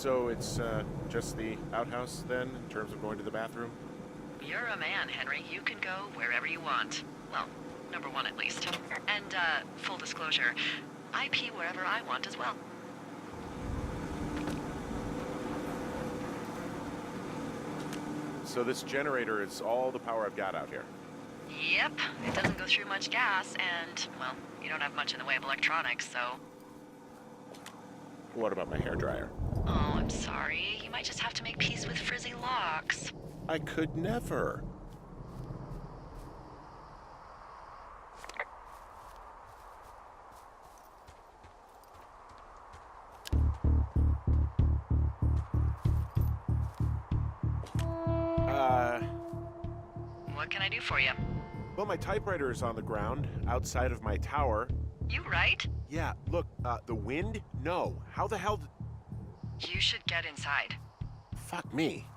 So it's just the outhouse then, in terms of going to the bathroom? You're a man, Henry. You can go wherever you want. Well, number one at least. And, full disclosure, I pee wherever I want as well. So this generator is all the power I've got out here? Yep, it doesn't go through much gas, and, well, you don't have much in the way of electronics, so... What about my hairdryer? Oh, I'm sorry. You might just have to make peace with frizzy locks. I could never. What can I do for you? Well, my typewriter is on the ground, outside of my tower. You right? Yeah, look, the wind? No. How the hell You should get inside. Fuck me.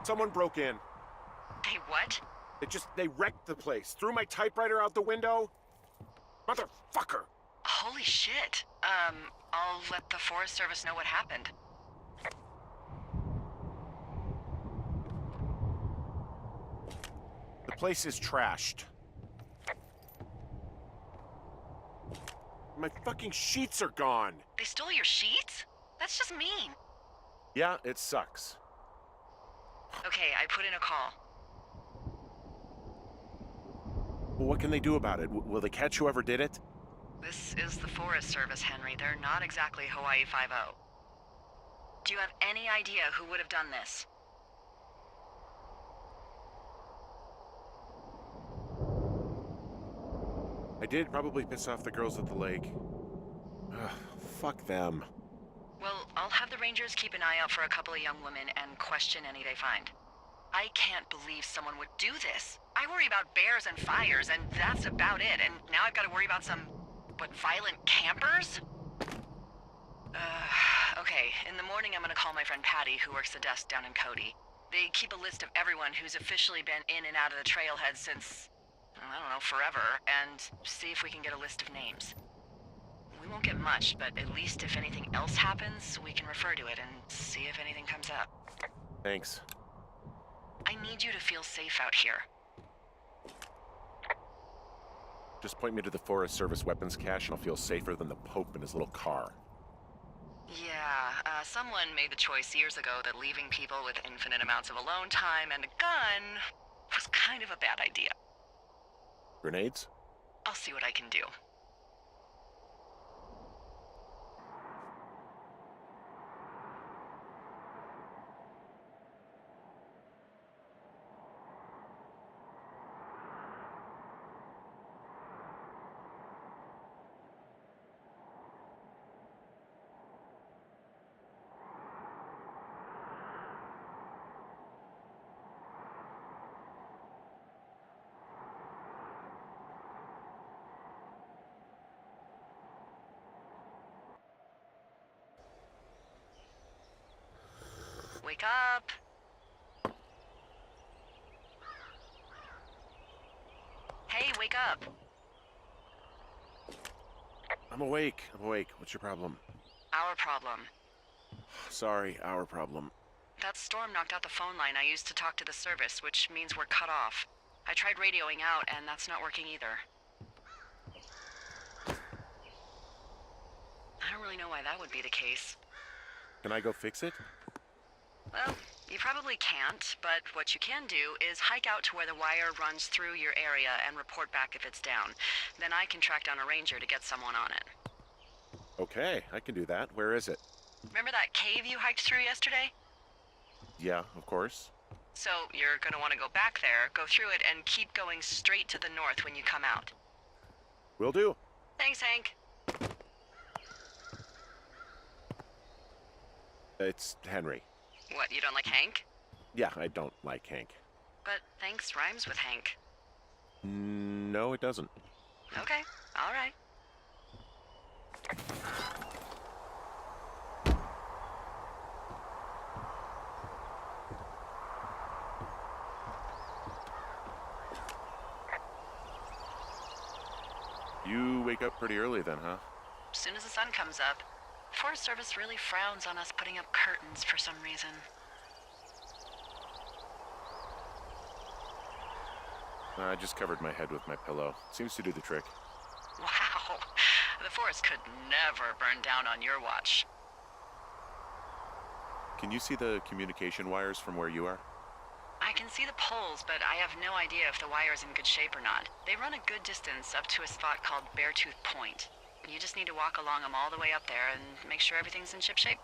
Someone broke in. Hey, what? They wrecked the place. Threw my typewriter out the window. Motherfucker! Holy shit. I'll let the Forest Service know what happened. The place is trashed. My fucking sheets are gone. They stole your sheets? That's just mean. Yeah, it sucks. Okay, I put in a call. Well, what can they do about it? Will they catch whoever did it? This is the Forest Service, Henry. They're not exactly Hawaii Five-0. Do you have any idea who would have done this? I did probably piss off the girls at the lake. Ugh, fuck them. Well, I'll have the Rangers keep an eye out for a couple of young women and question any they find. I can't believe someone would do this. I worry about bears and fires, and that's about it. And now I've got to worry about some, violent campers? Okay, in the morning I'm gonna call my friend Patty, who works the desk down in Cody. They keep a list of everyone who's officially been in and out of the trailhead since, I don't know, forever, and see if we can get a list of names. We won't get much, but at least if anything else happens, we can refer to it and see if anything comes up. Thanks. I need you to feel safe out here. Just point me to the Forest Service weapons cache and I'll feel safer than the Pope in his little car. Yeah, someone made the choice years ago that leaving people with infinite amounts of alone time and a gun was kind of a bad idea. Grenades? I'll see what I can do. Wake up! Hey, wake up! I'm awake. What's your problem? Our problem. Sorry, our problem. That storm knocked out the phone line I used to talk to the service, which means we're cut off. I tried radioing out, and that's not working either. I don't really know why that would be the case. Can I go fix it? Well, you probably can't, but what you can do is hike out to where the wire runs through your area and report back if it's down. Then I can track down a ranger to get someone on it. Okay, I can do that. Where is it? Remember that cave you hiked through yesterday? Yeah, of course. So you're gonna want to go back there, go through it, and keep going straight to the north when you come out. Will do. Thanks, Hank. It's Henry. What, you don't like Hank? Yeah, I don't like Hank. But thanks rhymes with Hank. No, it doesn't. Okay, alright. You wake up pretty early then, huh? As soon as the sun comes up. The Forest Service really frowns on us putting up curtains for some reason. I just covered my head with my pillow. Seems to do the trick. Wow. The forest could never burn down on your watch. Can you see the communication wires from where you are? I can see the poles, but I have no idea if the wire's in good shape or not. They run a good distance up to a spot called Beartooth Point. You just need to walk along them all the way up there and make sure everything's in ship shape.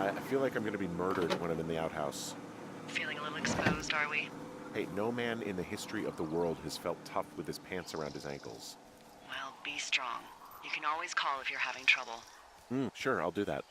I feel like I'm gonna be murdered when I'm in the outhouse. Feeling a little exposed, are we? Hey, no man in the history of the world has felt tough with his pants around his ankles. Well, be strong. You can always call if you're having trouble. Sure, I'll do that.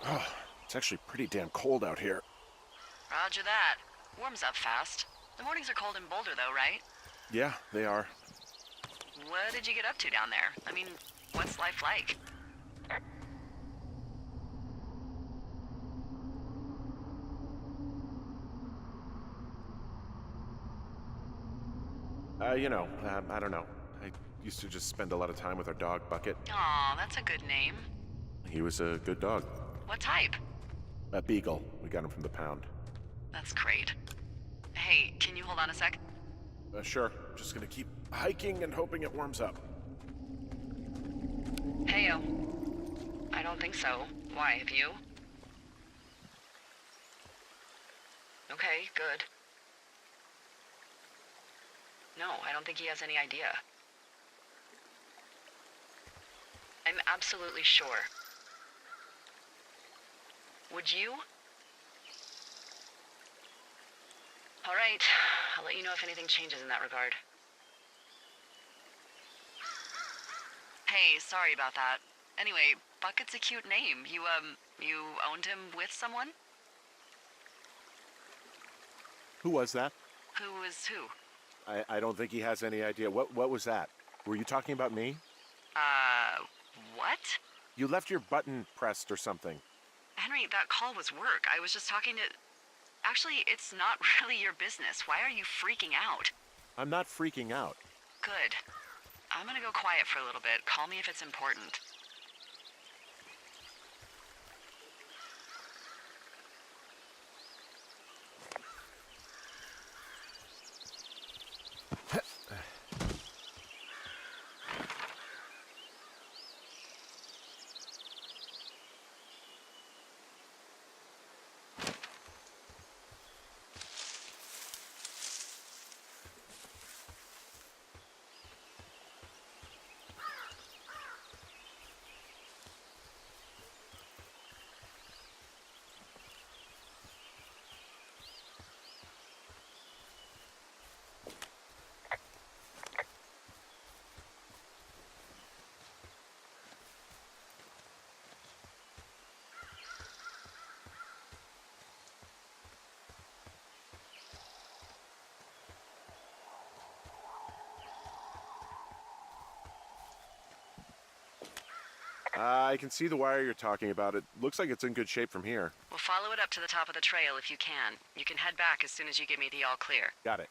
Oh, it's actually pretty damn cold out here. Roger that. Warms up fast. The mornings are cold in Boulder, though, right? Yeah, they are. What did you get up to down there? I mean, what's life like? I don't know. I used to just spend a lot of time with our dog, Bucket. Aw, that's a good name. He was a good dog. What type? A beagle. We got him from the pound. That's great. Hey, can you hold on a sec? Sure. Just gonna keep hiking and hoping it warms up. Heyo. I don't think so. Why, have you? Okay, good. No, I don't think he has any idea. I'm absolutely sure. Would you? All right, I'll let you know if anything changes in that regard. Hey, sorry about that. Anyway, Bucket's a cute name. You owned him with someone? Who was that? Who is who? I don't think he has any idea. What was that? Were you talking about me? What? You left your button pressed or something. Henry, that call was work. I was just talking to... Actually, it's not really your business. Why are you freaking out? I'm not freaking out. Good. I'm gonna go quiet for a little bit. Call me if it's important. I can see the wire you're talking about. It looks like it's in good shape from here. We'll follow it up to the top of the trail if you can. You can head back as soon as you give me the all clear. Got it.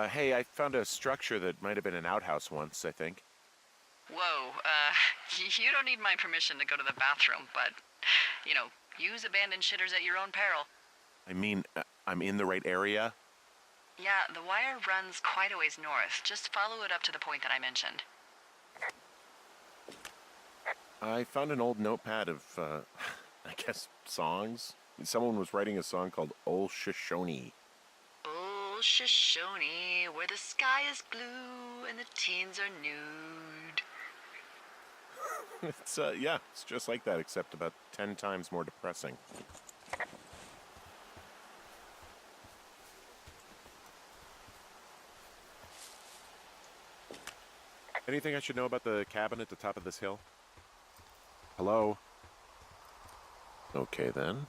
Hey, I found a structure that might have been an outhouse once, I think. Whoa, you don't need my permission to go to the bathroom, but, use abandoned shitters at your own peril. I mean, I'm in the right area? Yeah, the wire runs quite a ways north. Just follow it up to the point that I mentioned. I found an old notepad of, I guess, songs. Someone was writing a song called Old Shoshone. Old Shoshone, where the sky is blue and the teens are nude. It's just like that, except about 10 times more depressing. Anything I should know about the cabin at the top of this hill? Hello? Okay, then.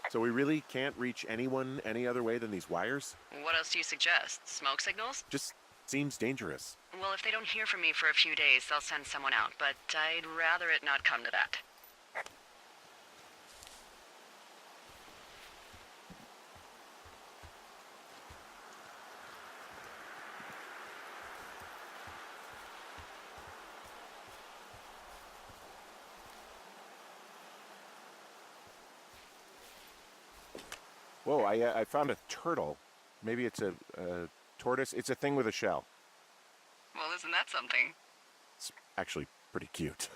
So we really can't reach anyone any other way than these wires? What else do you suggest? Smoke signals? Just seems dangerous. Well, if they don't hear from me for a few days, they'll send someone out, but I'd rather it not come to that. Whoa, I found a turtle. Maybe it's a tortoise. It's a thing with a shell. Well, isn't that something? It's actually pretty cute.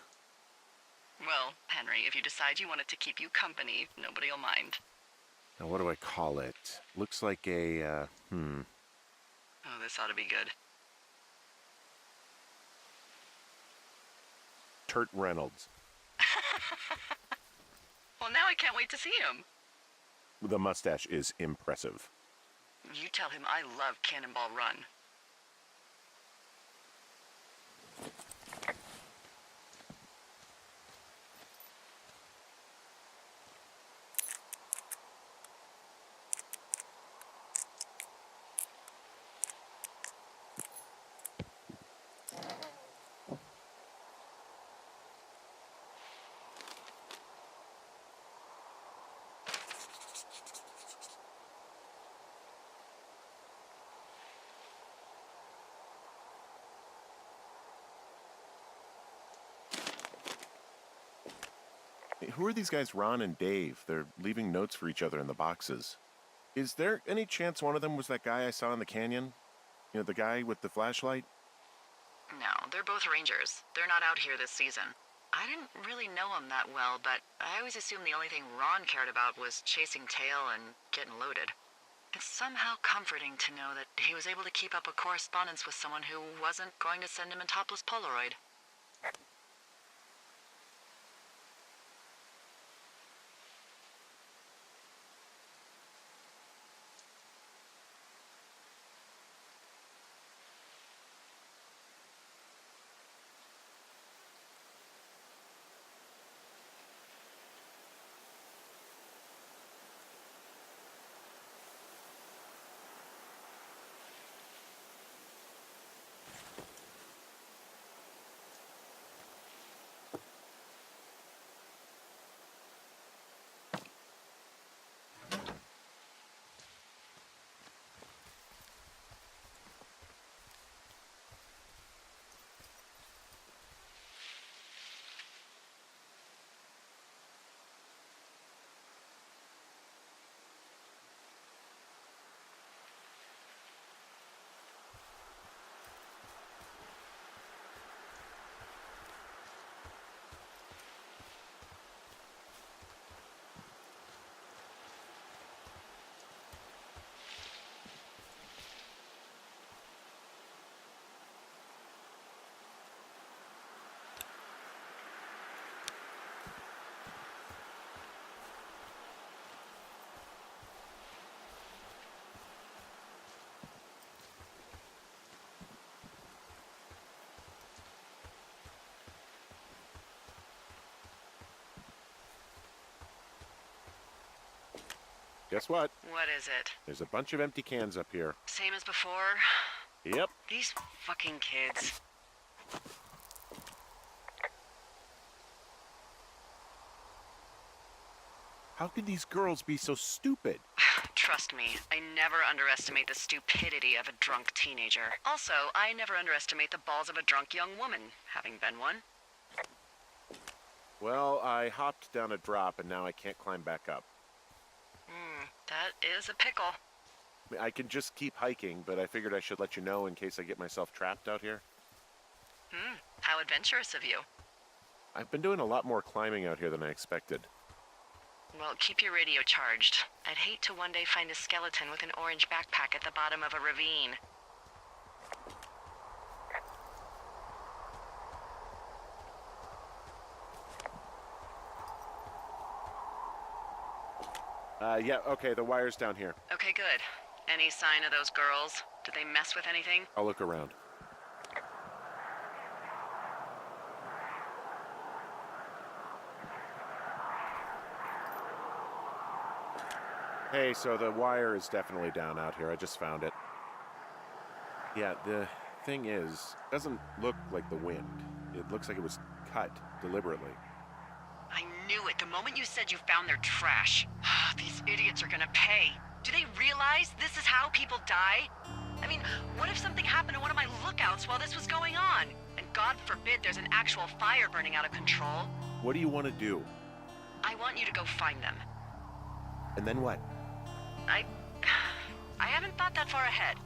Well, Henry, if you decide you want it to keep you company, nobody will mind. Now, what do I call it? Looks like a, Oh, this ought to be good. Turt Reynolds. Well, now I can't wait to see him. The mustache is impressive. You tell him I love Cannonball Run. Who are these guys, Ron and Dave? They're leaving notes for each other in the boxes. Is there any chance one of them was that guy I saw in the canyon? You know, the guy with the flashlight? No, they're both rangers. They're not out here this season. I didn't really know him that well, but I always assumed the only thing Ron cared about was chasing tail and getting loaded. It's somehow comforting to know that he was able to keep up a correspondence with someone who wasn't going to send him a topless Polaroid. Guess what? What is it? There's a bunch of empty cans up here. Same as before? Yep. These fucking kids. How can these girls be so stupid? Trust me, I never underestimate the stupidity of a drunk teenager. Also, I never underestimate the balls of a drunk young woman, having been one. Well, I hopped down a drop and now I can't climb back up. That is a pickle. I can just keep hiking, but I figured I should let you know in case I get myself trapped out here. How adventurous of you. I've been doing a lot more climbing out here than I expected. Well, keep your radio charged. I'd hate to one day find a skeleton with an orange backpack at the bottom of a ravine. Yeah, okay, the wire's down here. Okay, good. Any sign of those girls? Did they mess with anything? I'll look around. Hey, so the wire is definitely down out here. I just found it. Yeah, the thing is, it doesn't look like the wind. It looks like it was cut deliberately. I knew it the moment you said you found their trash. These idiots are gonna pay. Do they realize this is how people die? I mean, what if something happened to one of my lookouts while this was going on? And God forbid there's an actual fire burning out of control. What do you want to do? I want you to go find them. And then what? I haven't thought that far ahead.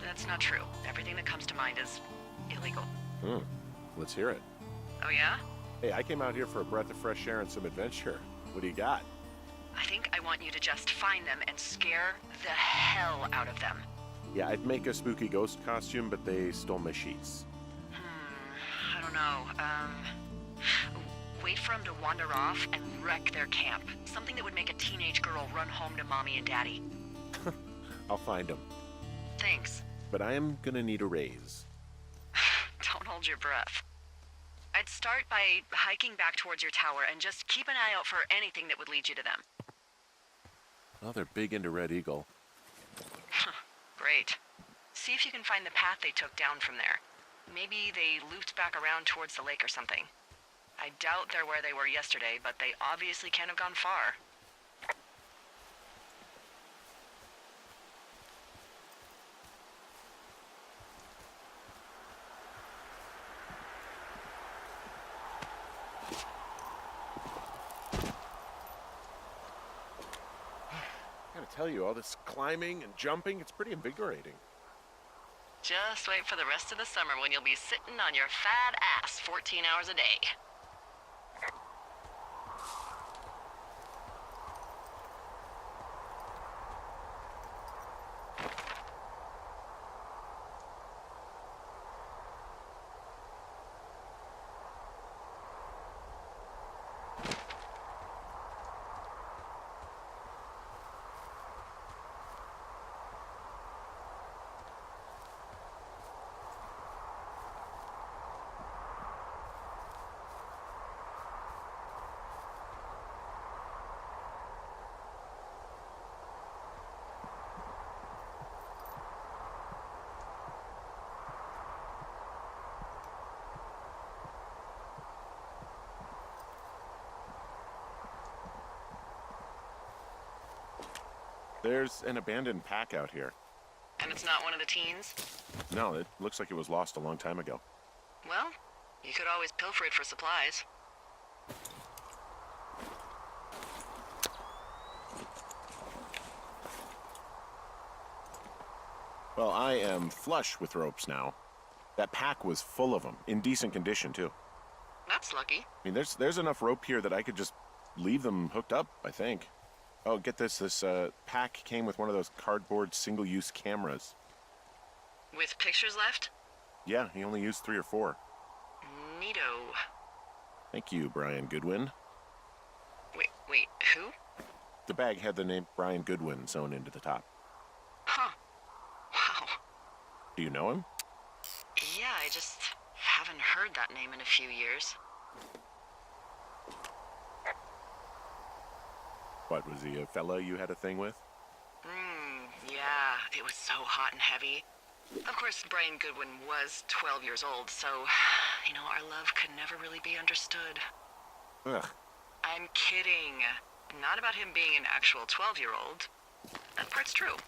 That's not true. Everything that comes to mind is illegal. Let's hear it. Oh yeah? Hey, I came out here for a breath of fresh air and some adventure. What do you got? I think I want you to just find them and scare the hell out of them. Yeah, I'd make a spooky ghost costume, but they stole my sheets. I don't know. Wait for them to wander off and wreck their camp. Something that would make a teenage girl run home to mommy and daddy. I'll find them. Thanks. But I am gonna need a raise. Don't hold your breath. I'd start by hiking back towards your tower and just keep an eye out for anything that would lead you to them. Well, they're big into Red Eagle. Great. See if you can find the path they took down from there. Maybe they looped back around towards the lake or something. I doubt they're where they were yesterday, but they obviously can't have gone far. I gotta tell you, all this climbing and jumping, it's pretty invigorating. Just wait for the rest of the summer when you'll be sitting on your fat ass 14 hours a day. There's an abandoned pack out here. And it's not one of the teens? No, it looks like it was lost a long time ago. Well, you could always pilfer it for supplies. Well, I am flush with ropes now. That pack was full of them, in decent condition, too. That's lucky. I mean, there's enough rope here that I could just leave them hooked up, I think. Oh, get this. This pack came with one of those cardboard single-use cameras. With pictures left? Yeah, he only used 3 or 4. Neato. Thank you, Brian Goodwin. Wait, who? The bag had the name Brian Goodwin sewn into the top. Huh. Wow. Do you know him? Yeah, I just haven't heard that name in a few years. What, was he a fella you had a thing with? Yeah, it was so hot and heavy. Of course, Brian Goodwin was 12 years old, so, you know, our love could never really be understood. Ugh. I'm kidding. Not about him being an actual 12-year-old. That part's true.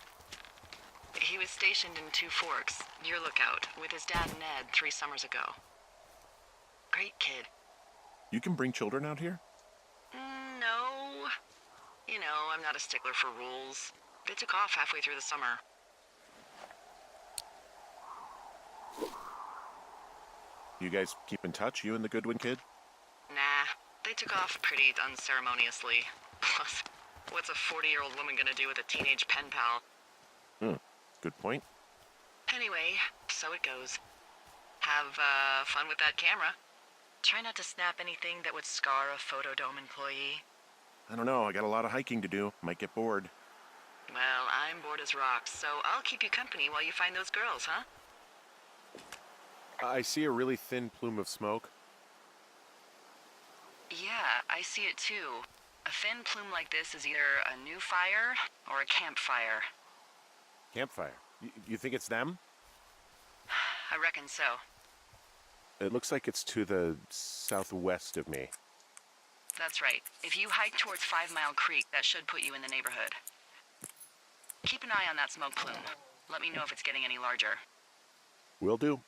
He was stationed in Two Forks, your lookout, with his dad Ned 3 summers ago. Great kid. You can bring children out here? No. You know, I'm not a stickler for rules. They took off halfway through the summer. You guys keep in touch, you and the Goodwin kid? Nah, they took off pretty unceremoniously. Plus, what's a 40-year-old woman gonna do with a teenage pen pal? Good point. Anyway, so it goes. Have fun with that camera. Try not to snap anything that would scar a Photodome employee. I don't know, I got a lot of hiking to do. Might get bored. Well, I'm bored as rocks, so I'll keep you company while you find those girls, huh? I see a really thin plume of smoke. Yeah, I see it too. A thin plume like this is either a new fire or a campfire. Campfire. You think it's them? I reckon so. It looks like it's to the southwest of me. That's right. If you hike towards 5 Mile Creek, that should put you in the neighborhood. Keep an eye on that smoke plume. Let me know if it's getting any larger. Will do.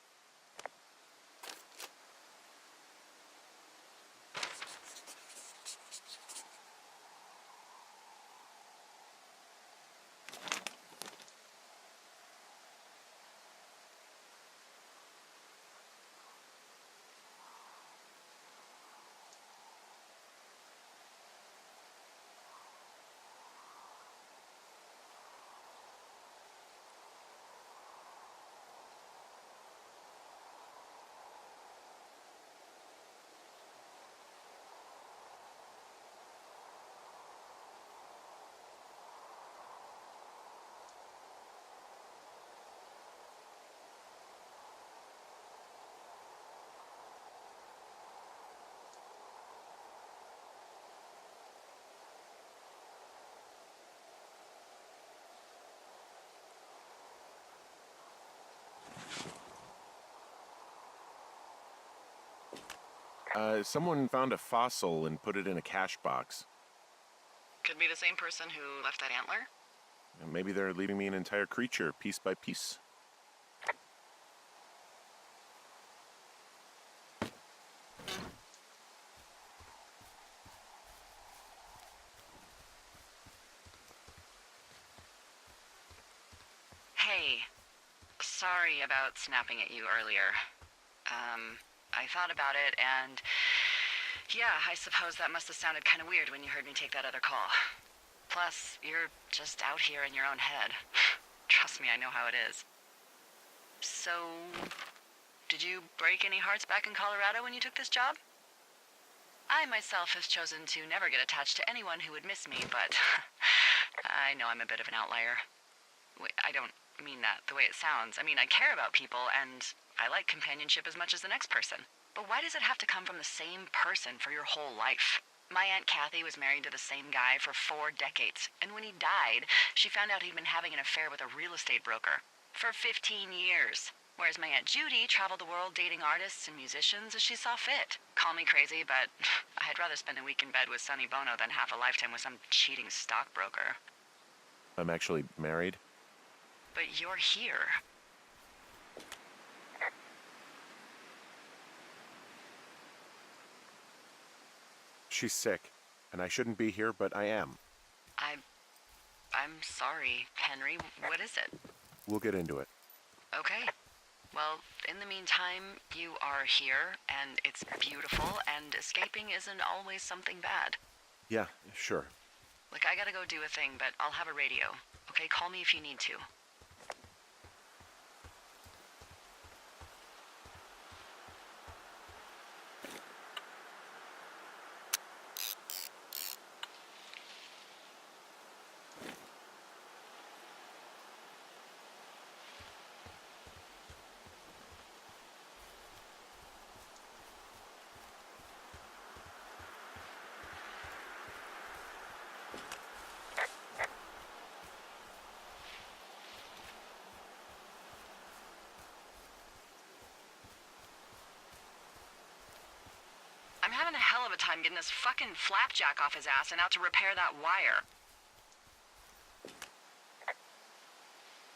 Someone found a fossil and put it in a cash box. Could be the same person who left that antler. Maybe they're leaving me an entire creature, piece by piece. Hey, sorry about snapping at you earlier. I thought about it, and yeah, I suppose that must have sounded kind of weird when you heard me take that other call. Plus, you're just out here in your own head. Trust me, I know how it is. So, did you break any hearts back in Colorado when you took this job? I myself have chosen to never get attached to anyone who would miss me, but I know I'm a bit of an outlier. Wait, I don't mean that the way it sounds. I mean, I care about people, and I like companionship as much as the next person. But why does it have to come from the same person for your whole life? My Aunt Kathy was married to the same guy for 4 decades, and when he died, she found out he'd been having an affair with a real estate broker for 15 years. Whereas my Aunt Judy traveled the world dating artists and musicians as she saw fit. Call me crazy, but I'd rather spend a week in bed with Sonny Bono than half a lifetime with some cheating stockbroker. I'm actually married. But you're here. She's sick, and I shouldn't be here, but I am. I'm sorry, Henry. What is it? We'll get into it. Okay. Well, in the meantime, you are here, and it's beautiful, and escaping isn't always something bad. Yeah, sure. Look, I gotta go do a thing, but I'll have a radio. Okay, call me if you need to. I'm having a hell of a time getting this fucking flapjack off his ass and out to repair that wire.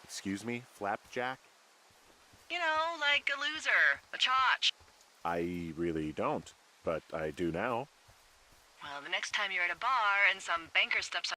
Excuse me, Flapjack? You know, like a loser, a chotch. I really don't, but I do now. Well, the next time you're at a bar and some banker steps